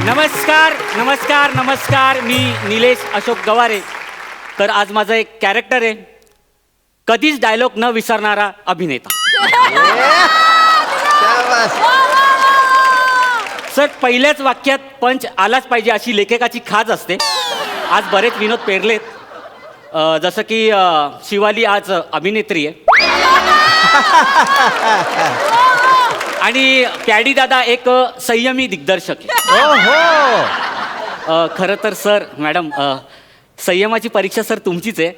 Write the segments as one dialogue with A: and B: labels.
A: नमस्कार नमस्कार नमस्कार. मी निलेश अशोक गवारे. तर आज माझं एक कॅरेक्टर आहे, कधीच डायलॉग न विसरणारा अभिनेता. सर, पहिल्याच वाक्यात पंच आलाच पाहिजे अशी लेखकाची खाज असते. आज बरेच विनोद पेरलेत, जसं की शिवाली आज अभिनेत्री आहे आणि पॅडी दादा एक संयमी दिग्दर्शक आहे. खरं तर सर, मॅडम, संयमाची परीक्षा सर तुमचीच आहे.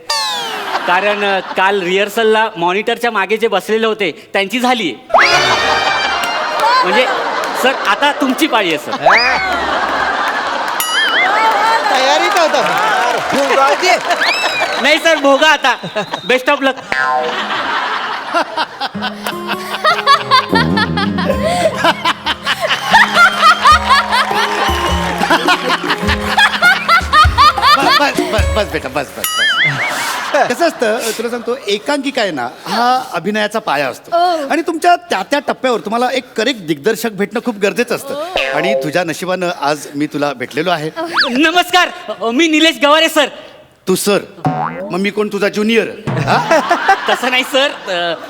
A: कारण काल रिहर्सलला मॉनिटरच्या मागे जे बसलेले होते त्यांची झाली. म्हणजे सर आता तुमची पाळी आहे सर.
B: तयारीत होता.
A: नाही सर, भोगा आता. बेस्ट ऑफ लक.
B: बस बेटा, बस बस बस. कसं असतं तुला सांगतो, एकांकिका आहे ना, हा अभिनयाचा पाया असतो. आणि तुमच्या त्या त्या टप्प्यावर तुम्हाला एक करेक्ट दिग्दर्शक भेटणं खूप गरजेचं असतं. आणि तुझ्या नशिबानं आज मी तुला भेटलेलो आहे.
A: नमस्कार, मी निलेश गवारे सर.
B: तू सर, मग मी कोण, तुझा ज्युनियर?
A: तसं नाही सर,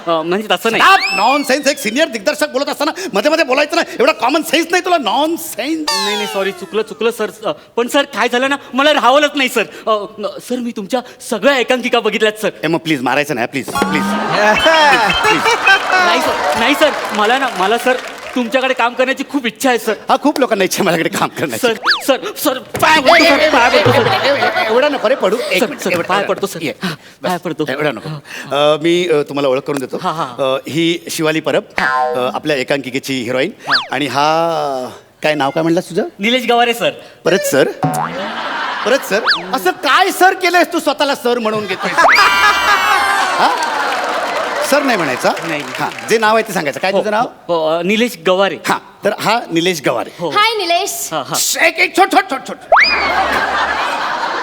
A: म्हणजे तसं नाही.
B: Non sense. एक सिनियर दिग्दर्शक बोलत असताना मध्ये मध्ये बोलायचं ना, एवढा कॉमन सेन्स नाही तुला. Non sense.
A: नाही नाही, सॉरी, चुकलं सर. पण सर काय झालं ना, मला राहावलंच नाही सर. सर, मी तुमच्या सगळ्या एकांकिका बघितल्यात सर.
B: मग प्लीज मारायचं नाही, प्लीज प्लीज.
A: नाही सर, मला सर तुमच्याकडे काम करण्याची खूप इच्छा आहे सर.
B: हा, खूप लोकांना इच्छा माझ्याकडे काम करण्याची.
A: सर सर सर पाय पडतो सर, पाय पडतो सर.
B: एवढा नको रे पडू.
A: पाय पडतो सर, पाय पडतो.
B: एवढा नको. मी तुम्हाला ओळख करून देतो. ही शिवाली परब, आपल्या एकांकिकेची हिरोईन. आणि हा काय नाव काय म्हणलास तुझं?
A: निलेश गवारे सर.
B: परत सर, परत सर. असं काय सर केलंयस तू, स्वतःला सर म्हणून घेतोय? सर नाही म्हणायचा.
A: नाही.
B: हा, जे नाव आहे ते सांगायचं. काय तुझं नाव?
A: निलेश गवारे.
B: हा, तर हा निलेश गवारे.
C: हाय निलेश.
B: एक छोट छोट छोट छोट.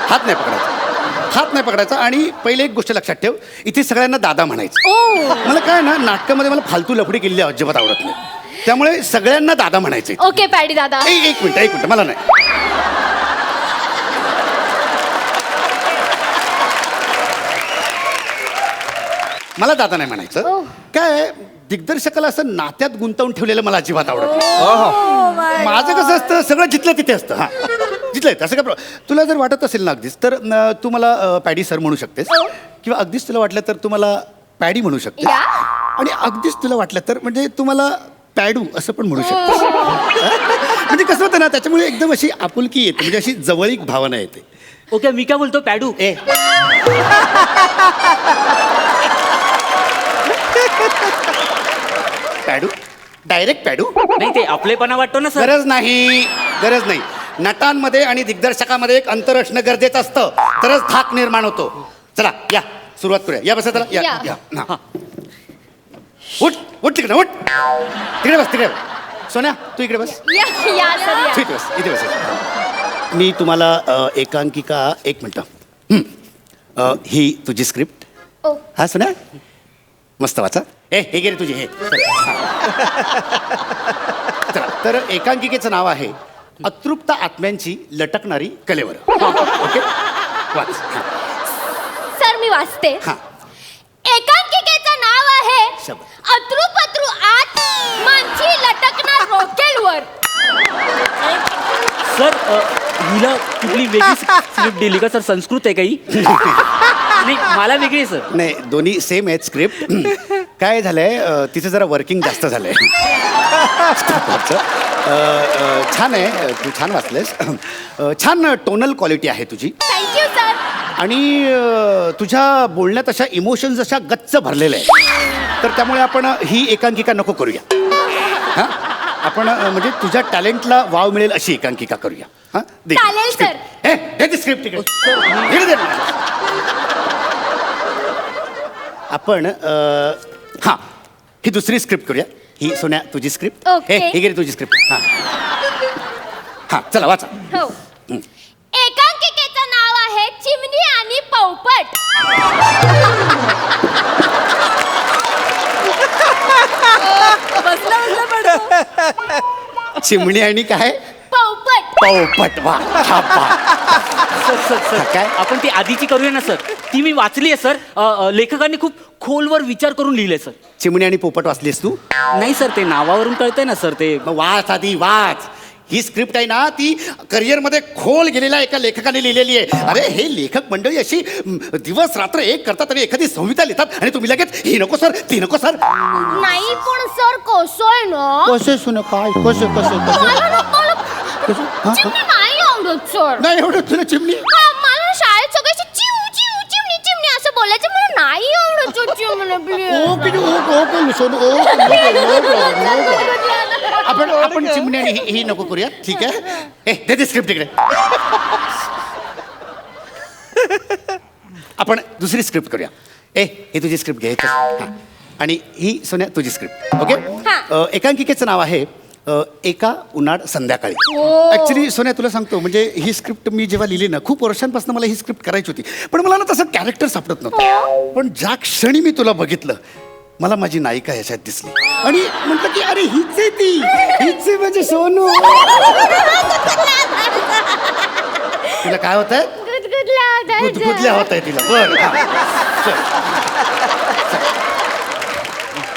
B: हात नाही पकडायचा, हात नाही पकडायचा. आणि पहिले एक गोष्ट लक्षात ठेव, इथे सगळ्यांना दादा म्हणायचं. मला काय ना, नाटकामध्ये मला फालतू लफडी केलेली अजिबात आवडत नाही. त्यामुळे सगळ्यांना दादा म्हणायचं.
C: ओके पॅडी दादा.
B: एक मिनिट, मला नाही. मला दादा नाही म्हणायचं. काय दिग्दर्शकाला असं नात्यात गुंतवून ठेवलेलं मला अजिबात आवडत नाही. माझं कसं असतं, सगळं जिथलं तिथे असतं. हा, जिथलं तसं काय तुला जर वाटत असेल ना अगदीच, तर तू मला पॅडी सर म्हणू शकतेस. किंवा अगदीच तुला वाटलं तर तू मला पॅडी म्हणू शकतेस. आणि अगदीच तुला वाटलं तर म्हणजे तू मला पॅडू असं पण म्हणू शकतेस. म्हणजे कसं होतं ना, त्याच्यामुळे एकदम अशी आपुलकी येते, म्हणजे अशी जवळीक भावना येते.
A: ओके, मी काय बोलतो, पॅडू.
B: पॅडू, डायरेक्ट पॅडू.
A: नाही, ते आपलेपणा वाटतो ना सर.
B: गरज नाही, गरज नाही. नटांमध्ये आणि दिग्दर्शकामध्ये एक अंतर असणं गरजेचं असतं, तरच धाक निर्माण होतो. चला या, सुरुवात करूया. या बसा. चला या या. हा. उठ उठ, तिकडे उठ. तिकडे बस, तिकडे. सोन्या, तू इकडे बस.
C: या सर या.
B: इथे बस, इथे बस. मी तुम्हाला एकांकिका, एक मिनटं. ही तुझी स्क्रिप्ट. हा सोन्या, मस्त वाचा. हे गे रे तुझी. हे चला, तर एकांकिकेचं नाव आहे अतृप्त आत्म्यांची लटकणारी कलेवर. ओके, वाच.
C: सर मी वाचते.
B: हा.
C: एकांकिकेचं नाव आहे अतृपत्रु आत मानची लटकणार रॉकेलवर.
A: सर, हिला कुठली वेगळी स्क्रिप्ट दिली का सर? संस्कृत आहे काही? नाही, मला वेगळी आहे सर.
B: नाही, दोन्ही सेम आहेत स्क्रिप्ट. काय झालंय, तिचं जरा वर्किंग जास्त झालंय. छान आहे, तू छान वाचलेस. छान टोनल क्वालिटी आहे तुझी.
C: Thank you sir.
B: आणि तुझ्या बोलण्यात अशा इमोशन्स अशा गच्च भरलेल्या आहेत. तर त्यामुळे आपण ही एकांकिका नको करूया. हां, आपण म्हणजे तुझ्या टॅलेंटला वाव मिळेल अशी एकांकिका करूया. हां,
C: चालेल सर.
B: हे स्क्रिप्ट तिकडे. आपण हां, ही दुसरी स्क्रिप्ट करूया. ही सोन्या तुझी स्क्रिप्ट. हे घे तुझी स्क्रिप्ट. हां हां, चला वाचा.
C: हो. एकांकिकेचं नाव आहे चिमणी आणि पोपट.
B: चिमणी आणि काय
C: पोपट.
B: पोपट. वा क्या बात.
A: सर सर सर
B: काय?
A: आपण ती आधीची करूया ना सर. ती मी वाचली आहे सर. लेखकांनी खूप खोलवर विचार करून लिहिले सर.
B: चिमणी आणि पोपट वाचलीस तू?
A: नाही सर, ते नावावरून कळतंय ना सर ते.
B: मग वाच आधी वाच. ही स्क्रिप्ट आहे ना ती करिअरमध्ये खोल गेलेल्या एका लेखकाने लिहिलेली आहे. अरे हे लेखक मंडळी अशी दिवस रात्र एक करतात आणि एखादी संहिता लिहितात आणि तुम्ही लगेच ही नको सर ती नको सर.
C: नाही पण सर कसं आहे ना,
B: कसे सुन काय कसे कसे
C: मला ना- मला चिमणी नाही आवडत सर.
B: नाही एवढं तुला चिमणी.
C: हा, मला शाळेत सगळ्याशी चिव चिव चिमणी चिमणी असं बोलायचं. मला नाही आवडत सर चिमणी, प्लीज.
B: आपण चिमणी आणि ही नको करूया. ठीक आहे. दे दे स्क्रिप्ट इकडे. आपण दुसरी स्क्रिप्ट करूया. ही तुझी स्क्रिप्ट घे. हां. आणि ही सोन्या तुझी स्क्रिप्ट. ओके.
C: हां.
B: एकांकिकेचं नाव आहे एका उन्हाळ संध्याकाळी.
C: ओ.
B: ऍक्च्युली सोन्या तुला सांगतो म्हणजे ही स्क्रिप्ट मी जेव्हा लिहिली ना खूप वर्षांपासून मला ही स्क्रिप्ट करायची होती. पण मला ना तसं कॅरेक्टर सापडत नव्हतं. पण ज्या क्षणी मी तुला बघितलं मला माझी नायिका ह्याच्यात दिसली आणि म्हटलं की अरे हीच आहे ती. हीच आहे म्हणजे सोनू. तिला काय होत आहे? गुदगुदल्या होत आहे तिला. बर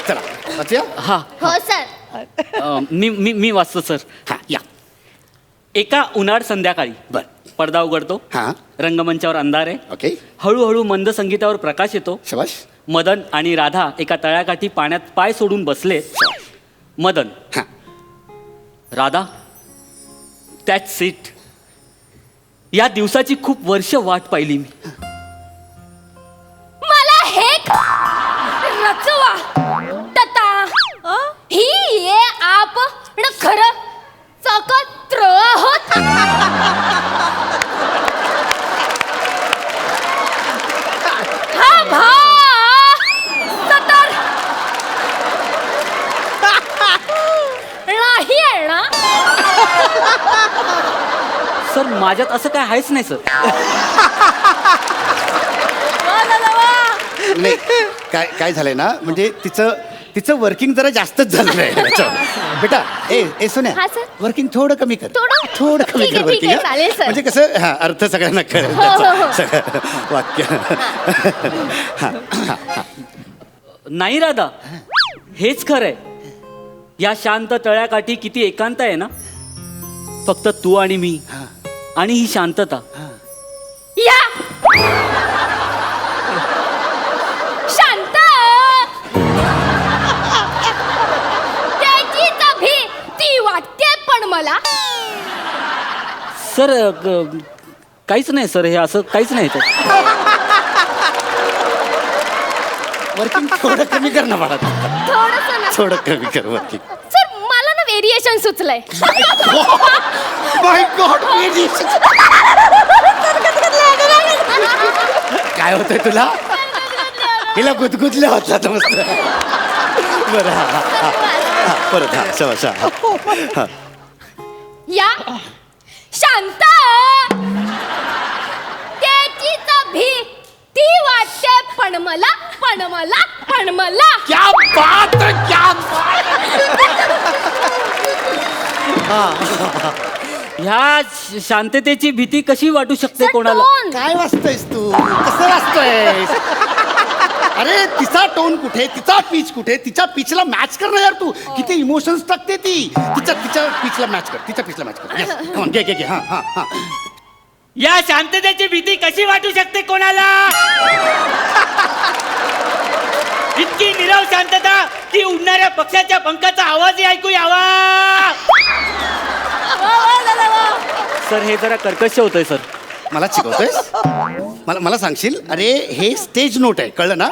B: चला वाचूया.
A: हा
C: हो सर.
A: मी वाचतो सर.
B: हा या.
A: एका उन्हाळ संध्याकाळी
B: बर.
A: पडदा उघडतो.
B: हा.
A: रंगमंचावर अंधार आहे.
B: ओके.
A: हळूहळू मंद संगीतावर प्रकाश येतो.
B: शबाश.
A: मदन आणि राधा एका तळ्याकाठी पाण्यात पाय सोडून बसले. मदन.
B: हा.
A: Radha, that's it. या दिवसाची खूप वर्ष वाट पाहिली मी.
C: मला हे रचवा तता ही ये आप न खरं सकत्र आहोत. हा भा सतर नाही आहे ना.
A: सर माझ्यात असं काय आहेच नाही सर.
B: नाही काय झालंय ना म्हणजे तिचं वर्किंग जरा जास्तच झालेलं आहे. बेटा ए सोन्या
C: हा, सर.
B: वर्किंग थोडं कमी कर.
C: थोडं?
B: कमी
C: ठीक
B: कर
C: आहे, ठीक
B: वर्किंग.
C: आहे, चालेल, सर.
B: म्हणजे कसं हा अर्थ सगळ्यांना कळेल
C: हो, हो, हो.
B: त्याचा. सगळं वाक्य.
A: नाही राधा, हेच खरंय. या शांत तळ्याकाठी किती एकांत आहे ना. फक्त तू आणि मी आणि ही शांतता.
C: या शांत. त्याची तभी ती वाटते पण मला.
A: सर काहीच नाही सर, हे असं काहीच नाही सर.
B: वर्किंग थोडं कमी कर ना बाळा.
C: थोडस
B: थोडं कमी कर वर्किंग.
C: सर मला ना व्हेरिएशन सुचलंय.
B: माय गॉड. काय होतंय तुला? हिला गुदगुदल्या होता मस्त. बरं हा परत हा शबाश. हा.
C: या शांत. त्याची तभी ती वाटते पण मला पण मला पण मला.
B: क्या बात है, क्या बात
A: ह्या शांततेची भीती कशी वाटू शकते
C: सर,
A: कोणाला?
C: टोन.
B: काय वाचतोयस तू? कसं वाचतोयस? अरे तिचा टोन कुठे, तिचा पीच कुठे, तिच्या पिचला मॅच कर ना यार तू. किती इमोशन्स टाकते ती. तिच्या पिचला मॅच कर. तिच्या पिचला मॅच कर. Yes. Come on, घे हा हा हा.
A: या शांततेची भीती कशी वाटू शकते कोणाला? इतकी निरव शांतता की उडणाऱ्या पक्षाच्या पंखाचा आवाजही ऐकू यावा. सर हे जरा कर्कश होतंय सर.
B: मला शिकवतोयस? मला सांगशील? अरे हे स्टेज नोट आहे, कळलं ना?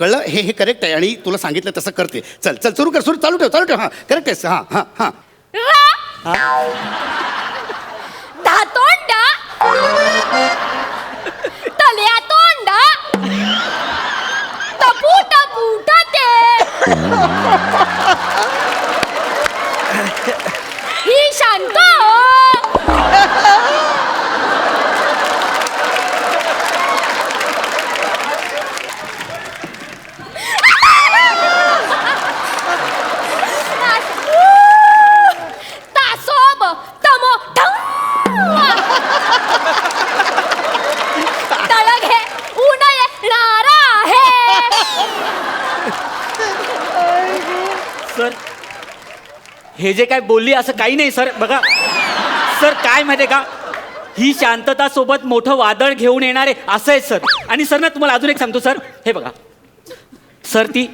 B: कळलं? हे करेक्ट आहे आणि तुला सांगितलं तसं करते. चल सुरू कर. चालू ठेव. हा करेक्ट आहेस. हा
C: धातोंडा तल्या तोंडा टपू ते ही शांत.
A: सर हे जे काय बोलली असं काही नाही सर. बघा सर काय माहिती का, ही शांतता सोबत मोठं वादळ घेऊन येणारे असं आहे सर. आणि सर ना तुम्हाला अजून एक सांगतो सर, हे बघा सर, ती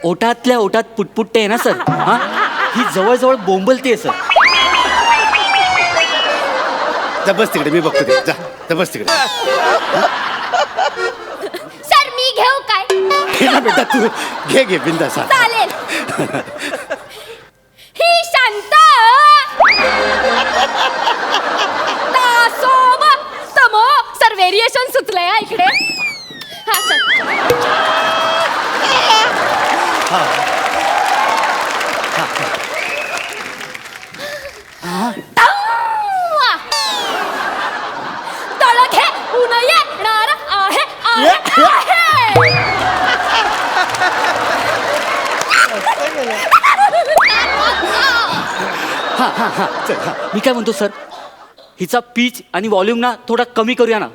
A: ओठातल्या ओठात पुटपुटते आहे ना सर, हा ही जवळजवळ बोंबलते सर.
B: जा बस तिकडे, मी बघतो ते. जा बस तिकडे.
C: सर मी घेऊ काय?
B: घे ना बेटा, तू घे बिंदास.
C: चालेल. ही शांत दासोब समो सर व्हेरिएशन सुचलंय हा इकडे. हा सर. तळ घे ऊन येणार आहे
A: मी काय म्हणतो सर, हिचा पीच आणि व्हॉल्यूम ना थोडा कमी करूया ना.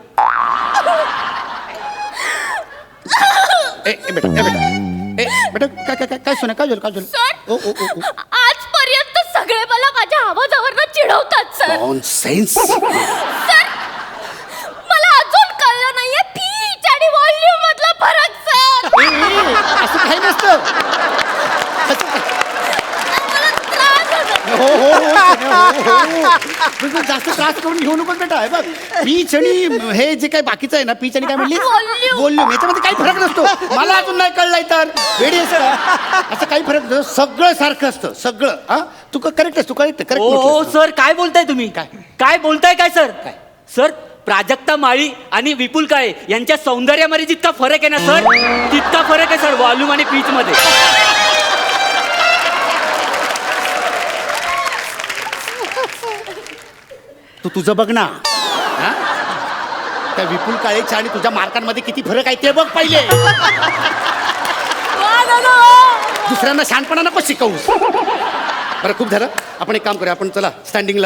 B: बेटा काय सोना, काय झालं?
C: सर आजपर्यंत सगळे मला माझ्या आवाजावरनं चिडवतात सर.
B: नॉनसेन्स.
C: सर मला अजून कळलं नाहीये पीच आणि व्हॉल्यूम मधला फरक सर.
B: असं काही नसतं.
C: मला त्रास होतो.
B: हो. जास्त त्रास करून घेऊ नको बेटा. हे बघ, पीच आणि हे जे काही बाकीचं आहे ना, पीच आणि काय म्हणली
C: Volume.
B: व्हॉल्यूम, याच्यामध्ये काही फरक नसतो. मला अजून नाही कळलंय तर वेडी आहेस का? असं काही फरक नसतो. सगळं सारखं असतं सगळं. हा तू करेक्ट आहेस, तू करेक्ट
A: ओ सर काय बोलताय तुम्ही? काय बोलताय काय सर? सर प्राजक्ता माळी आणि विपुल काळे यांच्या सौंदर्यामध्ये जितका फरक आहे ना सर, तितका फरक आहे सर व्हॉल्यूम आणि पीच मध्ये.
B: तू तुझं बघ ना. हा? त्या विपुल काळेच्या आणि तुझ्या मार्कांमध्ये किती फरक आहे ते बघ पहिले. दुसऱ्यांना शहाणपणा नको शिकवूस. बरं खूप झालं, आपण एक काम करूया, आपण चला स्टँडिंग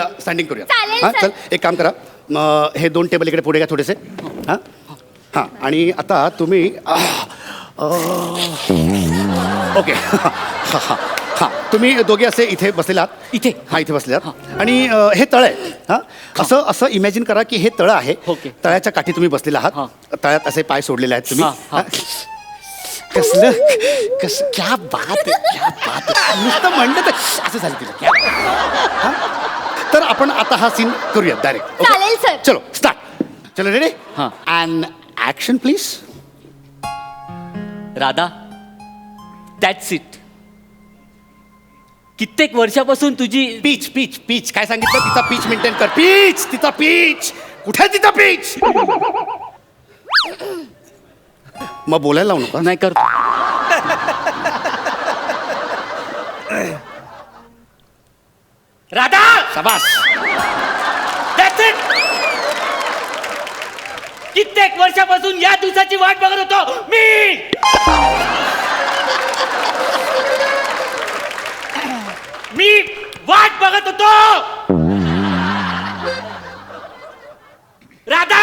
B: करूया.
C: चालेल,
B: हां
C: सर.
B: चल एक काम करा, हे 2 टेबल इकडे पुढे घ्या थोडेसे. हां हां आणि आता तुम्ही ओके. हां हां हां तुम्ही दोघे असे इथे बसलेले आहात.
A: इथे?
B: हां इथे बसले आहात. आणि हे तळ आहे. हां असं इमॅजिन करा की हे तळ आहे.
A: ओके.
B: तळ्याच्या काठी तुम्ही बसलेले आहात.
A: हां.
B: तळ्यात असे पाय सोडलेले आहेत तुम्ही.
A: हां, हां.
B: कसलं क्या बात आहे, क्या बात आहे. नुसतं म्हणलं तर असं झालं तिला. हां? तर आपण आता हा सीन करूया डायरेक्ट.
C: चालेल, सर.
B: चलो स्टार्ट. चलो रेडी.
A: हां.
B: And action please.
A: Radha, that's it. कित्येक वर्षापासून तुझी
B: पीच काय सांगितलं? तिचा पीच मेंटेन कर. तिचा पीच कुठे आहे? तिचा पीच. मग बोलायला लावू नका.
A: नाही करतो. राधा,
B: शाबास.
A: That's it. कित्येक वर्षापासून या दिवसाची वाट बघत होतो मी. वाट बघत होतो. राधा,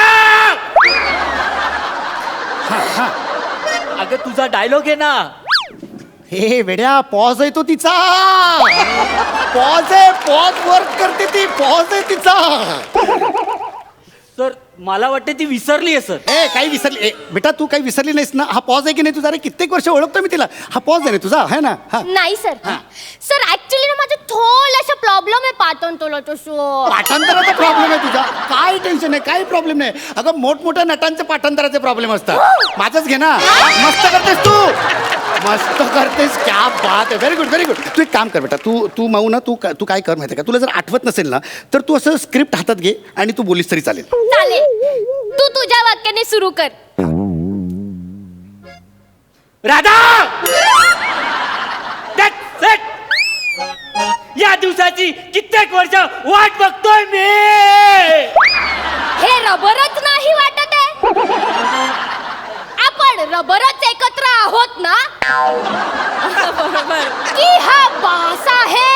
A: अगं तुझा डायलॉग आहे ना.
B: हे वेड्या, पॉज आहे तो तिचा. पॉज आहे, पॉज वर्क करते ती. पॉज आहे तिचा.
A: सर मला वाटते ती विसरली आहे सर.
B: काही विसरली बेटा, तू काही विसरली नाहीस ना. हा पॉज आहे की नाही तुझा? अरे कित्येक वर्ष ओळखतो मी तिला. हा पॉज आहे ना तुझा, है ना? हा
C: नाही सर. सर ऍक्च्युली ना माझं थोडासा प्रॉब्लेम आहे पाठांतरला तसं.
B: पाठांतराचा प्रॉब्लेम आहे तुझा. काय टेन्शन आहे, काही प्रॉब्लेम नाही. अगं मोठमोठ्या नटांचे पाठांतराचे प्रॉब्लेम असतात. माझंच घे ना. मस्त करतेस तू, मस्त करतेस. क्या बात आहे. Very good very good. तू एक काम कर बेटा, तू माऊ ना, तू काय कर माहिती आहे का, तुला जर आठवत नसेल ना तर तू असं स्क्रिप्ट हातात घे आणि तू बोलीस तरी चालेल.
C: चालेल, तू तुझ्या वाक्याने सुरू कर.
A: Radha, that's it. या दिवसाची कित्येक वर्ष वाट बघतोय मी.
C: हे रबरच नाही वाटत आहे. आपण रबरच एकत्र आहोत ना. बरोबर की हा बास आहे.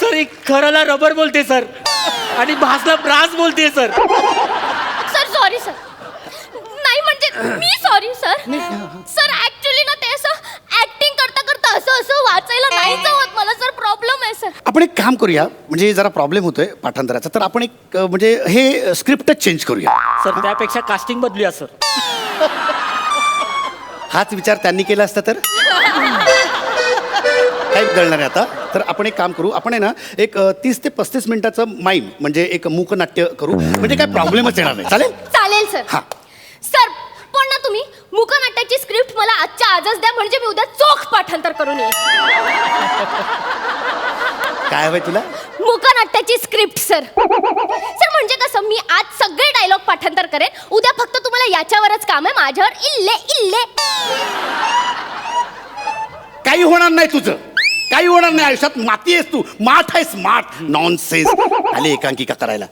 A: सर खराला रबर बोलते सर आणि भासला ब्रास बोलते सर.
C: Sir sorry sir. नाही म्हणजे सर ऍक्च्युली ना ते असं ऍक्टिंग करता करता असं असं वाचायला नाही जमत मला सर प्रॉब्लेम आहे सर.
B: आपण एक काम करूया, म्हणजे जरा प्रॉब्लेम होतोय पाठांतराचा, तर आपण एक म्हणजे हे स्क्रिप्टच चेंज करूया.
A: सर त्यापेक्षा कास्टिंग बदलूया सर.
B: हाच विचार त्यांनी केला असता तर काय बदलणार आहे आता. तर आपण एक काम करू, आपण आहे ना एक 30 ते 35 मिनिटाचं माईम म्हणजे एक मूकनाट्य करू, म्हणजे काय प्रॉब्लेमच येणार नाही. चालेल?
C: चालेल सर.
B: हा.
C: सर पण ना तुम्ही मूकनाट्याची स्क्रिप्ट मला आजच्या आजच द्या म्हणजे मी उद्या चोख पाठांतर करून येईन.
B: काय हवंय तुला?
C: मूकनाट्याची स्क्रिप्ट सर. सर म्हणजे कसं मी आज सगळे डायलॉग पाठांतर करेन, उद्या फक्त तुम्हाला याच्यावरच काम आहे, माझ्यावर इल्ले इल्ले.
B: काही होणार नाही तुझं, काही होणार नाही आयुष्यात. माती आहेस तू, माठ आहेस, माठ. नॉनसेन्स आले एकांकिका करायला.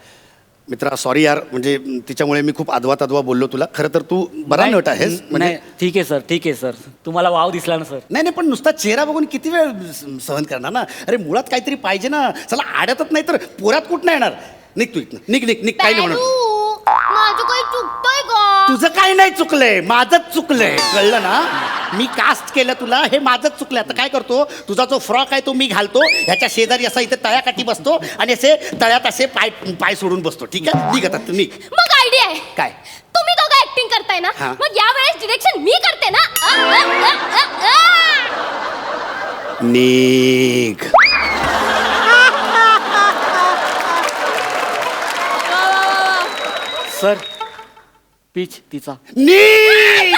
B: मित्रा सॉरी यार, म्हणजे तिच्यामुळे मी खूप आदवा तदवा बोललो तुला. खरं तर तू बरा नट आहेस. म्हणजे
A: नाही ठीक आहे सर, ठीक आहे सर. तुम्हाला वाव दिसला ना सर.
B: नाही नाही, पण नुसता चेहरा बघून किती वेळ सहन करणार ना. अरे मुळात काहीतरी पाहिजे ना. चला आड्यातच नाही तर पोऱ्यात कुठं येणार. निघ तू इथनं, निघ निघ निघ. काही नाही होणार.
C: बॅडू, माझं काही चुकतंय का?
B: तुझं काही नाही चुकलंय, माझंच चुकलंय. कळलं ना. मी कास्ट केलं तुला, हे माझंच चुकलंय. आता काय करतो, तुझा जो फ्रॉक आहे तो मी घालतो, ह्याच्या शेजारी असा इथे तळ्याकाठी बसतो आणि असे तळ्यात असे पाय पाय सोडून बसतो. ठीक आहे, निघ आता निघ.
C: मग आयडिया आहे
B: काय?
C: तुम्ही दोघं ऍक्टिंग करताय ना,
B: हा.
C: मग यावेळेस डिरेक्शन मी करते ना.
B: निघ.
A: सर पीच तिचा.
B: निघ.